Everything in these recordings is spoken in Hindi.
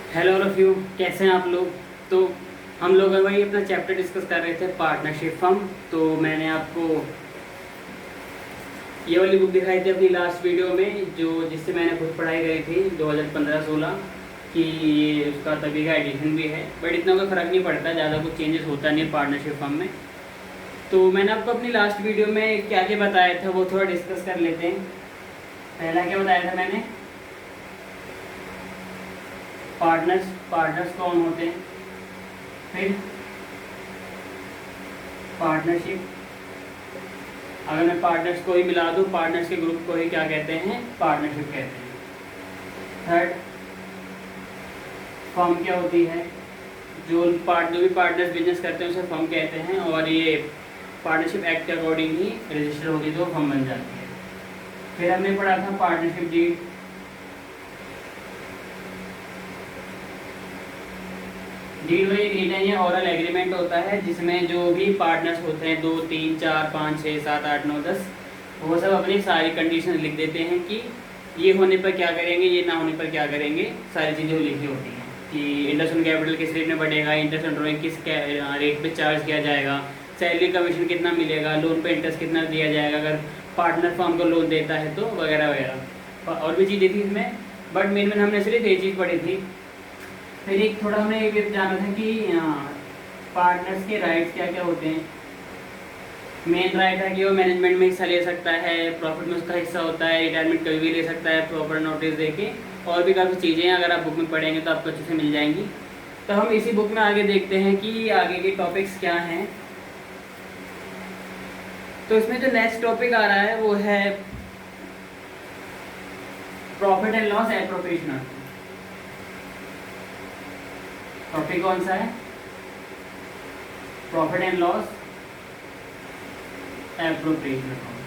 हेलो ऑल यू, कैसे हैं आप लोग। तो हम लोग वही अपना चैप्टर डिस्कस कर रहे थे, पार्टनरशिप फर्म। तो मैंने आपको ये वाली बुक दिखाई थी अपनी लास्ट वीडियो में, जो जिससे मैंने खुद पढ़ाई करी थी 2015-16 कि ये उसका तभी का एडिशन भी है, बट इतना कोई फ़र्क नहीं पड़ता, ज़्यादा कुछ चेंजेस होता नहीं है पार्टनरशिप फर्म में। तो मैंने आपको अपनी लास्ट वीडियो में क्या क्या बताया था वो थोड़ा डिस्कस कर लेते हैं। पहला क्या बताया था मैंने, पार्टनर्स पार्टनर्स कौन होते हैं, फिर पार्टनरशिप, अगर मैं पार्टनर्स को ही मिला दूँ, पार्टनर्स के ग्रुप को ही क्या कहते हैं, पार्टनरशिप कहते हैं। थर्ड, फर्म क्या होती है, जो भी पार्टनर्स बिजनेस करते हैं उसे फर्म कहते हैं, और ये पार्टनरशिप एक्ट के अकॉर्डिंग ही रजिस्टर होगी तो फर्म बन जाती है। फिर हमने पढ़ा था पार्टनरशिप डीड। डीड वही रिटन या ओरल एग्रीमेंट होता है जिसमें जो भी पार्टनर्स होते हैं, 2 3 4 5 6 7 8 9 10, वो सब अपनी सारी कंडीशन लिख देते हैं कि ये होने पर क्या करेंगे, ये ना होने पर क्या करेंगे, सारी चीज़ें लिखी होती हैं कि इंटरेस्ट ऑन कैपिटल किस रेट में बढ़ेगा, इंटरेस्ट ऑन ड्रॉइंग किस रेट पे चार्ज किया जाएगा, सैलरी कमीशन कितना मिलेगा, लोन पे इंटरेस्ट कितना दिया जाएगा अगर पार्टनर फर्म को लोन देता है तो, वगैरह वगैरह। और भी चीज़ें थी इसमें, बट मेन हमने सिर्फ ये चीज़ पढ़ी थी। फिर एक थोड़ा हमने ये भी जाना था कि पार्टनर्स के राइट्स क्या क्या होते हैं। मेन राइट है कि वो मैनेजमेंट में हिस्सा ले सकता है, प्रॉफिट में उसका हिस्सा होता है, रिटायरमेंट कभी भी ले सकता है प्रॉपर नोटिस देके, और भी काफ़ी चीज़ें हैं, अगर आप बुक में पढ़ेंगे तो आपको अच्छे से मिल जाएंगी। तो हम इसी बुक में आगे देखते हैं कि आगे के टॉपिक्स क्या हैं। तो इसमें जो नेक्स्ट टॉपिक आ रहा है वो है profit and loss appropriation. Topic कौन सा है, profit and loss appropriation account.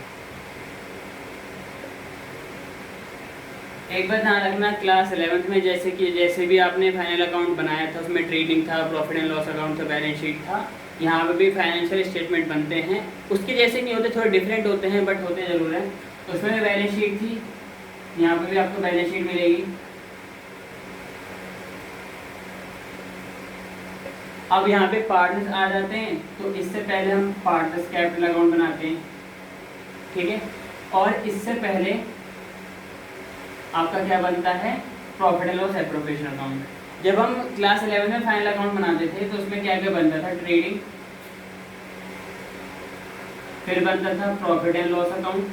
एक बार ध्यान रखना, क्लास 11th में जैसे भी आपने फाइनल अकाउंट बनाया था उसमें ट्रेडिंग था, प्रॉफिट एंड लॉस अकाउंट था, बैलेंस शीट था, यहाँ पे भी फाइनेंशियल स्टेटमेंट बनते हैं। उसके जैसे नहीं होते, थोड़े डिफरेंट होते हैं बट होते ज़रूर हैं। उसमें भी बैलेंस शीट थी, यहाँ पे भी आपको बैलेंस शीट मिलेगी। अब यहाँ पे पार्टनर्स आ जाते हैं, तो इससे पहले हम पार्टनर्स कैपिटल अकाउंट बनाते हैं, ठीक है। और इससे पहले आपका क्या बनता है, profit and loss appropriation account. जब हम क्लास 11 में फाइनल अकाउंट बनाते थे तो उसमें क्या क्या बनता था, ट्रेडिंग, फिर बनता था प्रॉफिट एंड लॉस अकाउंट,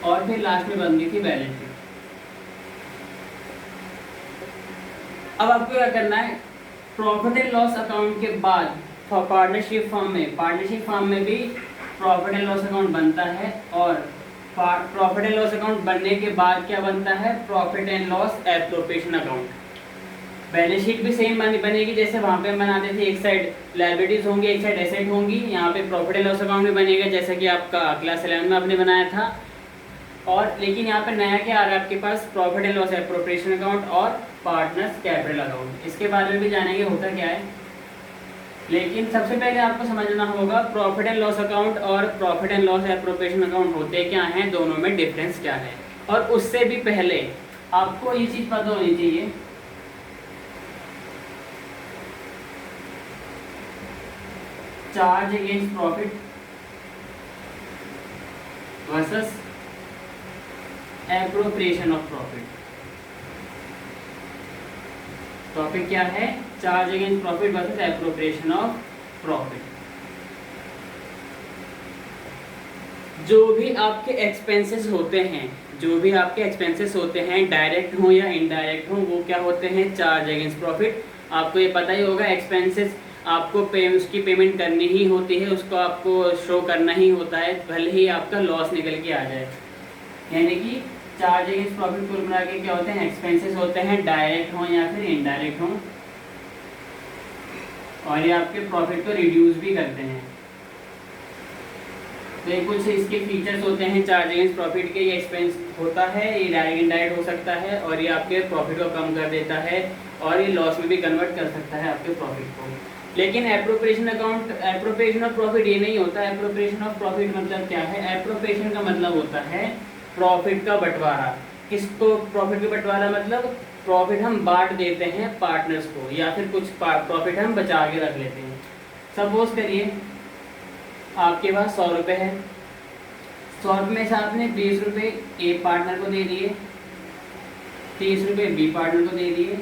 और फिर लास्ट में बनती थी बैलेंस शीट। अब आपको क्या करना है, प्रॉफिट एंड लॉस अकाउंट के बाद पार्टनरशिप फर्म में भी प्रॉफिट एंड लॉस अकाउंट बनता है, और प्रॉफिट एंड लॉस अकाउंट बनने के बाद क्या बनता है, profit and loss appropriation account. Balance sheet भी सेम बनेगी जैसे वहाँ पे हम बनाते थे, एक साइड लायबिलिटीज होंगी एक साइड एसेट होंगी, यहाँ पे प्रॉफिट एंड लॉस अकाउंट भी बनेगा जैसा कि आपका क्लास 11 में आपने बनाया था। और लेकिन यहाँ पे नया क्या आ रहा है आपके पास, profit and loss appropriation account और पार्टनर्स कैपिटल अकाउंट। इसके बारे में भी जानेंगे होता क्या है, लेकिन सबसे पहले आपको समझना होगा प्रॉफिट एंड लॉस अकाउंट और profit and loss appropriation account होते क्या हैं, दोनों में डिफरेंस क्या है। और उससे भी पहले आपको ये चीज़ पता होनी चाहिए, charge against profit versus appropriation of profit. Topic क्या है, charge against profit versus appropriation of profit. जो भी आपके एक्सपेंसेस होते हैं डायरेक्ट हो या इनडायरेक्ट हो, वो क्या होते हैं, चार्ज अगेंस्ट प्रॉफिट। आपको ये पता ही होगा, एक्सपेंसेस आपको उसकी पेमेंट करनी ही होती है, उसको आपको शो करना ही होता है, भले ही आपका लॉस निकल के आ जाए। यानी कि चार्ज अगेंस्ट प्रॉफिट कुल मिला के क्या होते हैं, एक्सपेंसेस होते हैं, डायरेक्ट हो या फिर इनडायरेक्ट हो, और ये आपके प्रॉफिट को रिड्यूस भी करते हैं। तो ये कुछ इसके फीचर्स होते हैं चार्ज अगेंस्ट प्रॉफिट के, ये एक्सपेंस होता है, ये डायरेक्ट इनडायरेक्ट हो सकता है, और ये आपके प्रॉफिट को कम कर देता है, और ये लॉस में भी कन्वर्ट कर सकता है आपके प्रॉफिट को। लेकिन एप्रोप्रिएशन ऑफ प्रॉफिट ये नहीं होता। एप्रोप्रिएशन ऑफ प्रॉफिट मतलब क्या है, एप्रोप्रिएशन का मतलब होता है प्रॉफिट का बंटवारा। किसको प्रॉफिट का बंटवारा मतलब प्रॉफिट हम बांट देते हैं पार्टनर्स को, या फिर कुछ प्रॉफिट हम बचा के रख लेते हैं। सपोज करिए आपके पास 100 रुपये है, 100 रुपये में से आपने 20 रुपये ए पार्टनर को दे दिए, 30 रुपये बी पार्टनर को दे दिए,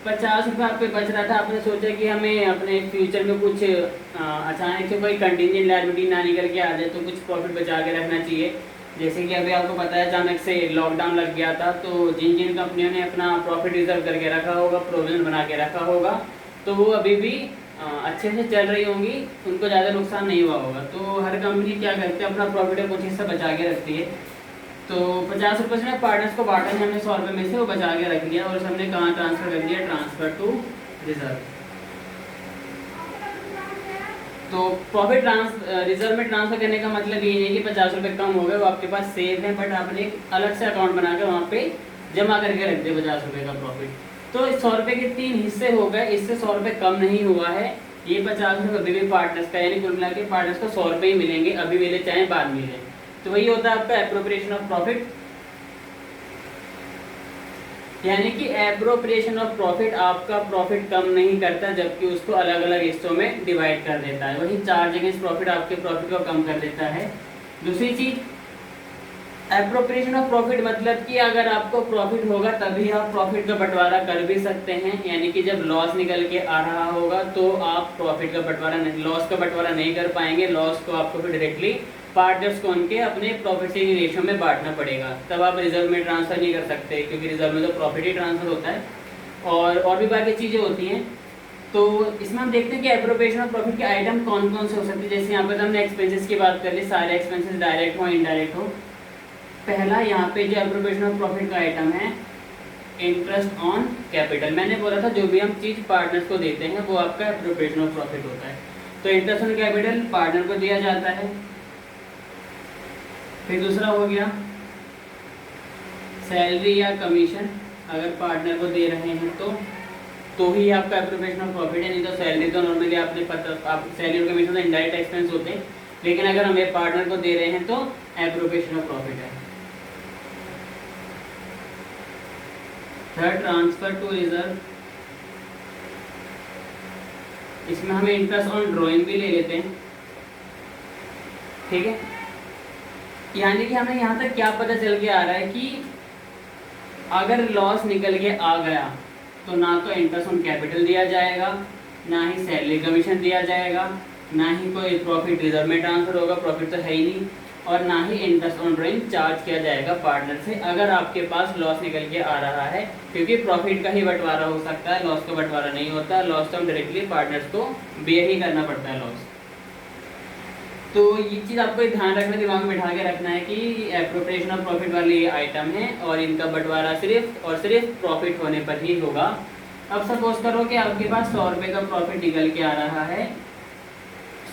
50 रुपये आपको बच रहा था। आपने सोचा कि हमें अपने फ्यूचर में कुछ अचानक से कोई कंटिजेंट लायबिलिटी ना निकल के आ जाए तो कुछ प्रॉफिट बचा के रखना चाहिए। जैसे कि अभी आपको पता है अचानक से लॉकडाउन लग गया था, तो जिन जिन कंपनियों ने अपना प्रॉफिट रिजर्व करके रखा होगा, प्रोविजन बना के रखा होगा, तो वो अभी भी अच्छे से चल रही होंगी, उनको ज़्यादा नुकसान नहीं हुआ होगा। तो हर कंपनी क्या करती है, अपना प्रॉफिट का कुछ हिस्सा बचा के रखती है। तो 50 रुपये से पार्टनर्स को बांटा है हमने, 100 रुपये में से वो बचा के रख लिया और हमने कहाँ ट्रांसफ़र कर दिया, ट्रांसफ़र टू रिजर्व। तो प्रॉफिट रिजर्व में ट्रांसफ़र करने का मतलब ये नहीं कि 50 रुपये कम हो गए, वो आपके पास सेफ है, बट आपने एक अलग से अकाउंट बनाकर वहाँ पे जमा करके रख दिया 50 रुपये का प्रॉफिट। तो 100 रुपये के 3 हिस्से हो गए, इससे 100 रुपये कम नहीं हुआ है। ये 50 रुपये अभी भी पार्टनर्स का, यानी कुल मिला के पार्टनर्स को 100 रुपये ही मिलेंगे, अभी मिले चाहे बाद मिले। तो वही होता है आपका एप्रोप्रिएशन ऑफ प्रॉफिट, यानी कि एप्रोप्रिएशन ऑफ प्रॉफिट आपका प्रॉफिट कम नहीं करता, जबकि उसको अलग अलग हिस्सों में डिवाइड कर देता है। वही चार्ज अगेंस्ट प्रॉफिट आपके प्रॉफिट को कम कर देता है। दूसरी चीज, एप्रोप्रिएशन ऑफ प्रॉफिट मतलब कि अगर आपको प्रॉफिट होगा तभी आप प्रॉफिट का बंटवारा कर भी सकते हैं, यानी कि जब लॉस निकल के आ रहा होगा तो आप प्रॉफिट का बंटवारा नहीं, लॉस का बंटवारा नहीं कर पाएंगे। लॉस को आपको फिर डायरेक्टली पार्टनर्स को उनके अपने प्रॉफिट शेयरिंग रेशियो में बांटना पड़ेगा, तब आप रिजर्व में ट्रांसफ़र नहीं कर सकते, क्योंकि रिजर्व में तो प्रॉफिट ही ट्रांसफ़र होता है और भी बाकी चीज़ें होती हैं। तो इसमें हम देखते हैं कि एप्रोप्रिएशन ऑफ प्रॉफिट के आइटम कौन कौन से हो सकते हैं। जैसे यहाँ पर हमने एक्सपेंसेस की बात कर ली, सारे एक्सपेंसेस डायरेक्ट हो इनडायरेक्ट हो। पहला यहाँ पे जो एप्रोप्रिएशन ऑफ प्रॉफिट का आइटम है, इंटरेस्ट ऑन कैपिटल। मैंने बोला था जो भी हम चीज़ पार्टनर्स को देते हैं वो आपका एप्रोप्रिएशन ऑफ प्रॉफिट होता है। तो इंटरेस्ट ऑन कैपिटल पार्टनर को दिया जाता है। फिर दूसरा हो गया सैलरी या कमीशन, अगर पार्टनर को दे रहे हैं तो ही आपका एप्रोप्रिएशन ऑफ प्रॉफिट है, नहीं तो सैलरी तो नॉर्मली आपने पता, आप सैलरी और कमीशन तो इनडायरेक्ट एक्सपेंस होते हैं, लेकिन अगर हमें पार्टनर को दे रहे हैं तो एप्रोप्रिएशन ऑफ प्रॉफिट है। थर्ड, ट्रांसफर टू रिजर्व, इसमें हमें इंटरेस्ट ऑन ड्रॉइंग भी ले लेते हैं, ठीक है। यानी कि हमें यहाँ तक क्या पता चल के आ रहा है कि अगर लॉस निकल के आ गया तो ना तो इंटरेस्ट ऑन कैपिटल दिया जाएगा, ना ही सैलरी कमीशन दिया जाएगा, ना ही कोई प्रॉफिट रिजर्व में ट्रांसफर होगा, प्रॉफिट तो है ही नहीं, और ना ही इंटरेस्ट ऑन ड्रॉइंग चार्ज किया जाएगा पार्टनर से अगर आपके पास लॉस निकल के आ रहा है, क्योंकि प्रॉफिट का ही बंटवारा हो सकता है, लॉस का बंटवारा नहीं होता। लॉस तो हम डायरेक्टली पार्टनर्स को बेयर ही करना पड़ता है लॉस। तो ये चीज़ आपको ध्यान रखना, दिमाग में बिठा के रखना है कि एप्रोप्रिएशन ऑफ प्रॉफिट वाले ये आइटम है और इनका बंटवारा सिर्फ और सिर्फ प्रॉफिट होने पर ही होगा। अब सपोज करो कि आपके पास 100 रुपये का प्रॉफिट निकल के आ रहा है,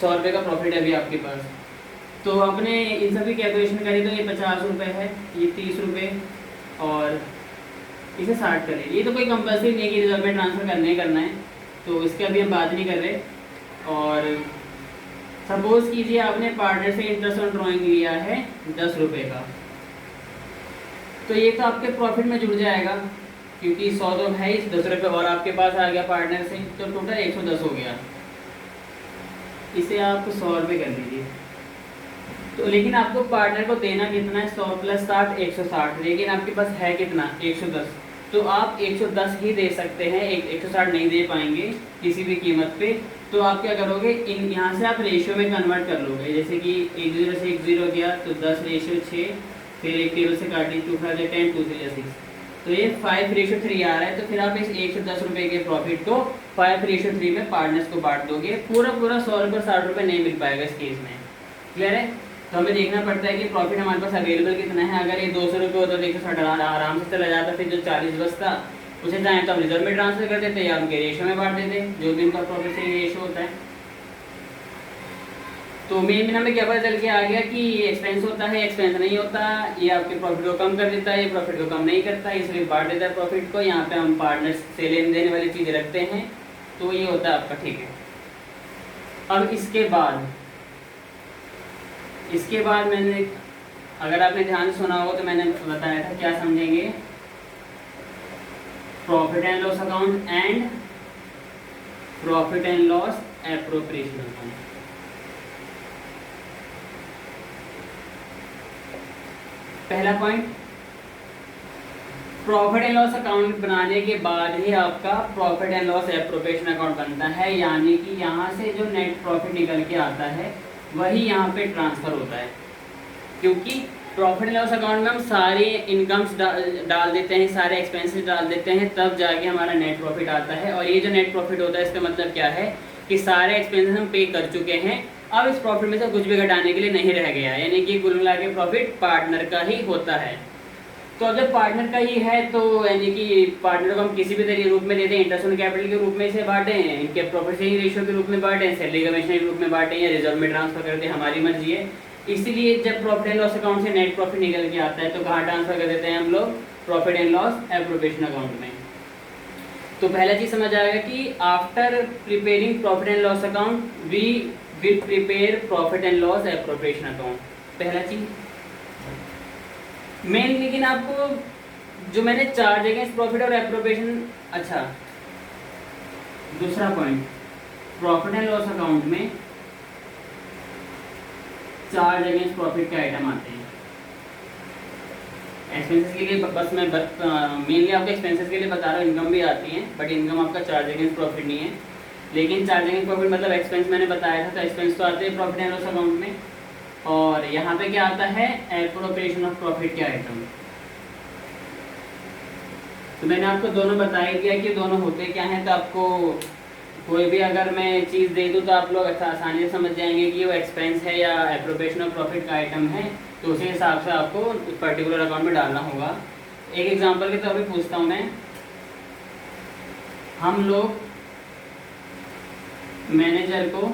100 रुपये का प्रॉफिट है अभी आपके पास, तो आपने इन सभी कैलकुलेशन करी तो ये 50 रुपये है, ये 30 रुपये और इसे 60 करें। ये तो कोई कंपल्सरी नहीं कि रिजर्व में ट्रांसफ़र करना है, तो इसके अभी हम बात नहीं कर रहे। और सपोज कीजिए आपने पार्टनर से इंटरेस्ट ऑन ड्रॉइंग लिया है 10 रुपये का, तो ये तो आपके प्रॉफिट में जुड़ जाएगा, क्योंकि 100 तो है ही, 10 रुपये और आपके पास आ गया पार्टनर से, तो टोटल 110 हो गया। इसे आप 100 रुपये कर लीजिए। तो लेकिन आपको पार्टनर को देना कितना है, 100 + 60 160, लेकिन आपके पास है कितना 110, तो आप 110 ही दे सकते हैं, 160 नहीं दे पाएंगे किसी भी कीमत पे। तो आप क्या करोगे, इन यहाँ से आप रेशियो में कन्वर्ट कर लोगे, जैसे कि 10 से 10 गया तो 10:6, फिर एक टेबल से काटी 2 5 10 2 3 6, तो ये 5:3 आ रहा है। तो फिर आप इस 110 रुपये के प्रॉफिट को 5:3 में पार्टनर्स को बांट दोगे। पूरा 100 रुपये 60 रुपये नहीं मिल पाएगा इस केस में, क्लियर है। तो हमें देखना पड़ता है कि प्रॉफिट हमारे पास अवेलेबल कितना है। अगर ये 200 रुपये होता तो 160 आराम से चला जाता, फिर जो 40 बचता उसे चाहे तो हम रिजर्व में ट्रांसफर कर देते या उनके रेशो में बांट देते, जो भी उनका प्रॉफिट से रेशो होता है। तो मेन हमें क्या पता चल के आ गया कि ये एक्सपेंस होता है, एक्सपेंस नहीं होता, ये आपके प्रॉफिट को कम कर देता है, ये प्रॉफिट को कम नहीं करता, ये सिर्फ बांट देता है प्रॉफिट को। यहाँ पे हम पार्टनर्स से लेने देने वाली चीज़ें रखते हैं, तो ये होता है आपका, ठीक है। अब इसके बाद मैंने अगर आपने ध्यान से सुना होगा तो मैंने बताया था क्या समझेंगे, profit and loss account and profit and loss appropriation account. पहला point, profit and loss account बनाने के बाद ही आपका profit and loss appropriation account बनता है, यानी कि यहाँ से जो नेट प्रॉफिट निकल के आता है वही यहाँ पे ट्रांसफ़र होता है, क्योंकि प्रॉफिट एंड लॉस अकाउंट में हम सारे इनकम्स डाल देते हैं, सारे एक्सपेंसेस डाल देते हैं, तब जाके हमारा नेट प्रॉफिट आता है। और ये जो नेट प्रॉफिट होता है इसका मतलब क्या है कि सारे एक्सपेंसेस हम पे कर चुके हैं, अब इस प्रॉफिट में से कुछ भी घटाने के लिए नहीं रह गया, यानी कि कुल मिला के प्रॉफिट पार्टनर का ही होता है। तो जब पार्टनर का ही है तो यानी कि पार्टनर को हम किसी भी तरीके रूप में देते हैं, इंटरेस्ट ऑन कैपिटल के रूप में इसे बांटें, इनके प्रॉफिट शेयरिंग रेशियो के रूप में बांटें, सैलरी कमीशन के रूप में बांटें या रिजर्व में ट्रांसफर करते हैं, हमारी मर्जी है। इसलिए जब प्रॉफिट एंड लॉस अकाउंट से नेट प्रॉफिट निकल के आता है तो कहाँ ट्रांसफर कर देते हैं हम लोग, profit and loss appropriation account में। तो पहला चीज समझ आएगा कि after preparing profit and loss account we will prepare profit and loss appropriation account, पहला चीज मेन। लेकिन आपको जो मैंने चार्ज अगेंस्ट प्रॉफिट और एप्रोप्रिएशन, अच्छा दूसरा point, profit and loss account में चार्ज अगेंस्ट प्रॉफिट के आइटम आते हैं। एक्सपेंसेस के लिए बस मैं मेनली आपको एक्सपेंसेस के लिए बता रहा हूँ, इनकम भी आती है बट इनकम आपका चार्ज अगेंस्ट प्रॉफिट नहीं है। लेकिन चार्ज अगेंस्ट प्रॉफिट मतलब एक्सपेंस मैंने बताया था, तो एक्सपेंस तो आते हैं प्रॉफिट एंड लॉस अकाउंट में। और यहाँ पे क्या आता है, एप्रोप्रिएशन ऑफ प्रॉफिट के आइटम। तो मैंने आपको दोनों बता ही दिया कि दोनों होते क्या हैं, तो आपको कोई भी अगर मैं चीज़ दे दूँ तो आप लोग आसानी से समझ जाएंगे कि वो एक्सपेंस है या एप्रोप्रिएशन ऑफ प्रॉफिट का आइटम है, तो उसी हिसाब से आपको उस पर्टिकुलर अकाउंट में डालना होगा। एक एग्जांपल के तौर पे पूछता हूँ मैं, हम लोग मैनेजर को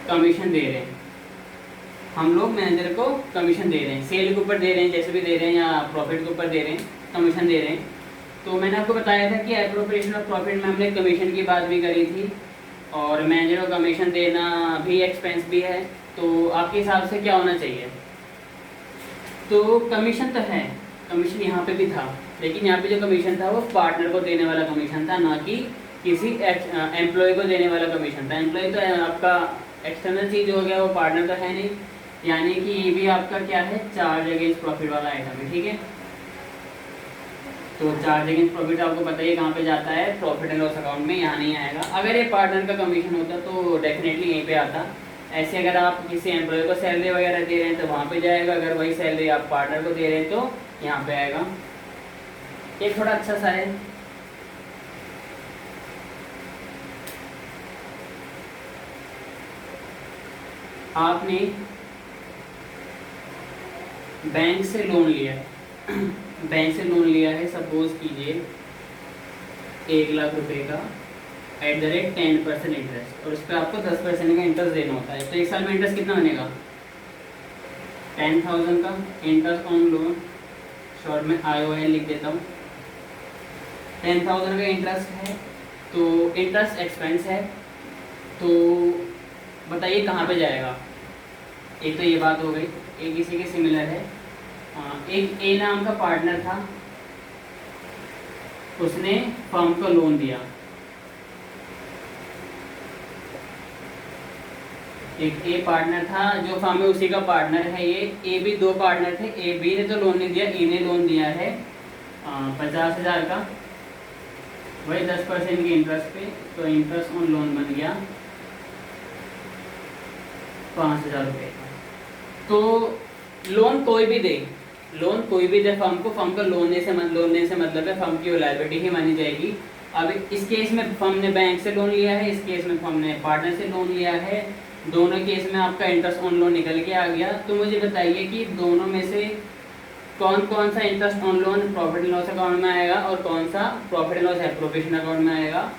कमीशन दे रहे हैं, हम लोग मैनेजर को कमीशन दे रहे हैं, सेल के ऊपर दे रहे हैं, जैसे भी दे रहे हैं, या प्रॉफिट के ऊपर दे रहे हैं, कमीशन दे रहे हैं। तो मैंने आपको बताया था कि एप्रोप्रिएशन ऑफ प्रॉफिट में हमने कमीशन की बात भी करी थी, और मैनेजर को कमीशन देना भी एक्सपेंस भी है। तो आपके हिसाब से क्या होना चाहिए, तो कमीशन तो है, कमीशन यहाँ पे भी था, लेकिन यहाँ पे जो कमीशन था वो पार्टनर को देने वाला कमीशन था, ना कि किसी एम्प्लॉय को देने वाला कमीशन था। एम्प्लॉय तो आपका एक्सटर्नल चीज़ हो गया, वो पार्टनर तो है नहीं, यानी कि ये भी आपका क्या है, चार्ज अगेंस्ट प्रॉफिट वाला आइटम है, ठीक है। तो चार्ज अगेंस्ट प्रॉफिट आपको बताइए कहाँ पे जाता है, प्रॉफिट एंड लॉस अकाउंट में, यहाँ नहीं आएगा। अगर ये पार्टनर का कमीशन होता तो डेफिनेटली यहीं पे आता। ऐसे अगर आप किसी एम्प्लॉय को सैलरी वगैरह दे रहे हैं तो वहाँ पे जाएगा, अगर वही सैलरी आप पार्टनर को दे रहे हैं तो यहाँ पे आएगा। ये थोड़ा अच्छा सा है। आपने बैंक से लोन लिया है बैंक से लोन लिया है, सपोज कीजिए 1 लाख रुपए का @10% इंटरेस्ट, और उस पर आपको 10% का इंटरेस्ट देना होता है। तो 1 साल में इंटरेस्ट कितना बनेगा, 10,000 का इंटरेस्ट ऑन लोन, शॉर्ट में IOL लिख देता हूँ। 10,000 का इंटरेस्ट है, तो इंटरेस्ट एक्सपेंस है, तो बताइए कहाँ पे जाएगा। एक तो ये बात हो गई। एक इसी के सिमिलर है, एक ए नाम का पार्टनर था, उसने फर्म को लोन दिया। एक ए पार्टनर था जो फर्म में उसी का पार्टनर है। ये ए भी 2 पार्टनर थे, ए बी ने तो लोन नहीं दिया, ए ने लोन दिया है 50,000 का, वही 10% के इंटरेस्ट पे। तो इंटरेस्ट ऑन लोन बन गया 5,000 रुपये का। तो लोन कोई भी दे, लोन कोई भी दे फर्म को, फर्म का लोन से मतलब है फर्म की वो लायबिलिटी ही मानी जाएगी। अब इस केस में फर्म ने बैंक से लोन लिया है, इस केस में फर्म ने पार्टनर से लोन लिया है, दोनों केस में आपका इंटरेस्ट ऑन लोन निकल के आ गया। तो मुझे बताइए कि दोनों में से कौन कौन सा interest on loan profit and loss account में आएगा और कौन सा profit and loss appropriation account में आएगा।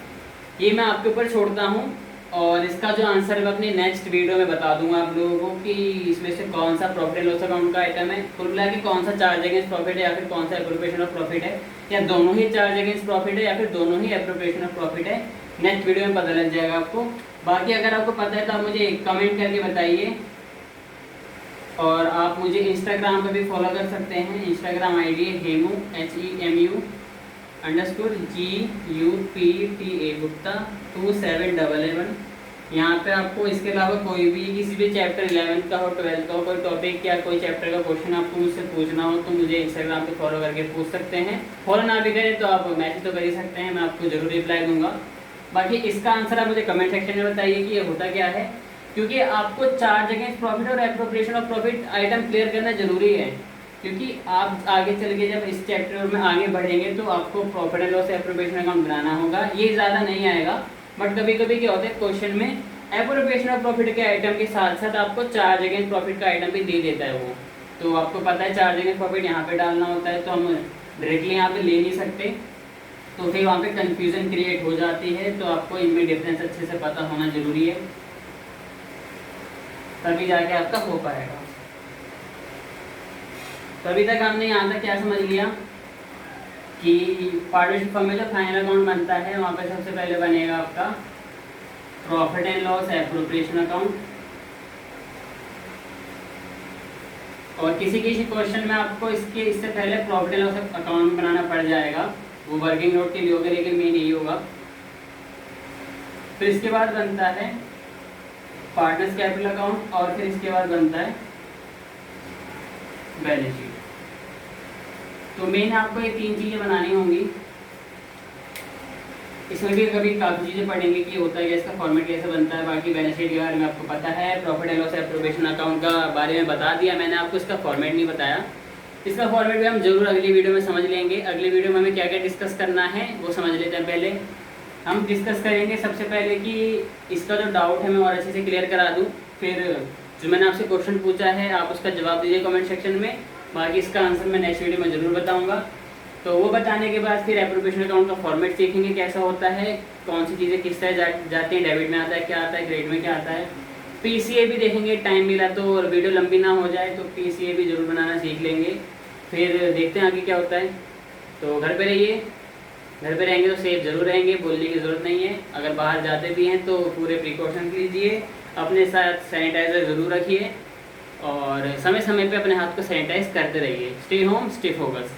ये मैं आपके ऊपर छोड़ता हूँ, और इसका जो आंसर मैं अपनी नेक्स्ट वीडियो में बता दूंगा आप लोगों को कि इसमें से कौन सा प्रॉफिट एंड लॉस अकाउंट का आइटम है, कुल मिला के कौन सा चार्ज अगेंस्ट प्रॉफिट है या फिर कौन सा एप्रोप्रिएशन ऑफ प्रॉफिट है, या दोनों ही चार्ज अगेंस्ट प्रॉफिट है या फिर दोनों ही एप्रोप्रिएशन ऑफ प्रॉफिट है। नेक्स्ट वीडियो में पता लग जाएगा आपको। बाकी अगर आपको पता है तो आप मुझे कमेंट करके बताइए और आप मुझे इंस्टाग्राम पे भी फॉलो कर सकते हैं। इंस्टाग्राम आईडी है हेमू HEMU_GUPTA गुप्ता 2711। यहाँ पे आपको इसके अलावा कोई भी किसी भी चैप्टर 11th का हो 12th का हो कोई टॉपिक या कोई चैप्टर का क्वेश्चन आपको मुझसे पूछना हो तो मुझे इंस्टाग्राम पे फॉलो करके पूछ सकते हैं। फॉलो ना भी करें तो आप मैसेज तो कर ही सकते हैं, मैं आपको ज़रूर रिप्लाई दूंगा। बाकी इसका आंसर आप मुझे कमेंट सेक्शन में बताइए कि ये होता क्या है, क्योंकि आपको चार्ज अगेंस्ट प्रॉफिट और appropriation of profit item clear करना जरूरी है। क्योंकि आप आगे चल के जब इस चैप्टर में आगे बढ़ेंगे तो आपको profit and loss appropriation account बनाना होगा। ये ज़्यादा नहीं आएगा, बट कभी कभी क्या होता है क्वेश्चन में एप्रोप्रिएशन ऑफ प्रॉफिट के आइटम के साथ साथ आपको चार्ज अगेंस्ट प्रॉफिट का आइटम भी दे देता है वो। तो आपको पता है चार्ज अगेंस्ट प्रॉफिट यहाँ पे डालना होता है, तो हम डायरेक्टली यहाँ पे ले नहीं सकते, तो फिर वहाँ पे कंफ्यूजन क्रिएट हो जाती है। तो आपको इनमें डिफरेंस अच्छे से पता होना जरूरी है, तभी जाके आपका हो पाएगा। तो अभी तक हमने यहाँ तक क्या समझ लिया कि पार्टनरशिप फर्म में जो फाइनल अकाउंट बनता है वहाँ पे सबसे पहले बनेगा आपका profit and loss appropriation account. और किसी किसी क्वेश्चन में आपको इससे पहले प्रॉफिट एंड लॉस अकाउंट बनाना पड़ जाएगा, वो वर्किंग नोट के लिए होगा, लेकिन मेन यही होगा। फिर इसके बाद बनता है पार्टनर्स कैपिटल अकाउंट और फिर इसके बाद बनता है बैलेंस शीट। तो मेन आपको ये 3 चीज़ें बनानी होंगी। इसमें भी कभी काफ़ी चीज़ें पढ़ेंगे कि होता है इसका फॉर्मेट कैसे बनता है। बाकी बैलेंस शीट के बारे में आपको पता है, profit and loss appropriation account का बारे में बता दिया मैंने आपको, इसका फॉर्मेट नहीं बताया। इसका फॉर्मेट भी हम जरूर अगली वीडियो में समझ लेंगे। अगली वीडियो में हमें क्या क्या डिस्कस करना है वो समझ लेते हैं। पहले हम डिस्कस करेंगे सबसे पहले कि इसका जो डाउट है मैं और अच्छे से क्लियर करा दूँ। फिर जो मैंने आपसे क्वेश्चन पूछा है आप उसका जवाब दीजिए कमेंट सेक्शन में। बाकी इसका आंसर मैं नेक्स्ट वीडियो में ज़रूर बताऊंगा। तो वो बताने के बाद फिर एप्रोप्रिएशन अकाउंट का फॉर्मेट सीखेंगे कैसा होता है, कौन सी चीज़ें किस तरह जाती हैं, डेबिट में आता है क्या आता है, क्रेडिट में क्या आता है। पीसीए भी देखेंगे, टाइम मिला तो, और वीडियो लंबी ना हो जाए तो पीसीए भी जरूर बनाना सीख लेंगे। फिर देखते हैं आगे क्या होता है। तो घर पे रहिए, घर पे रहेंगे तो सेफ जरूर रहेंगे, बोलने की ज़रूरत नहीं है। अगर बाहर जाते भी हैं तो पूरे प्रिकॉशन लीजिए, अपने साथ सैनिटाइज़र ज़रूर रखिए और समय समय पे अपने हाथ को सैनिटाइज करते रहिए। Stay home stay focus.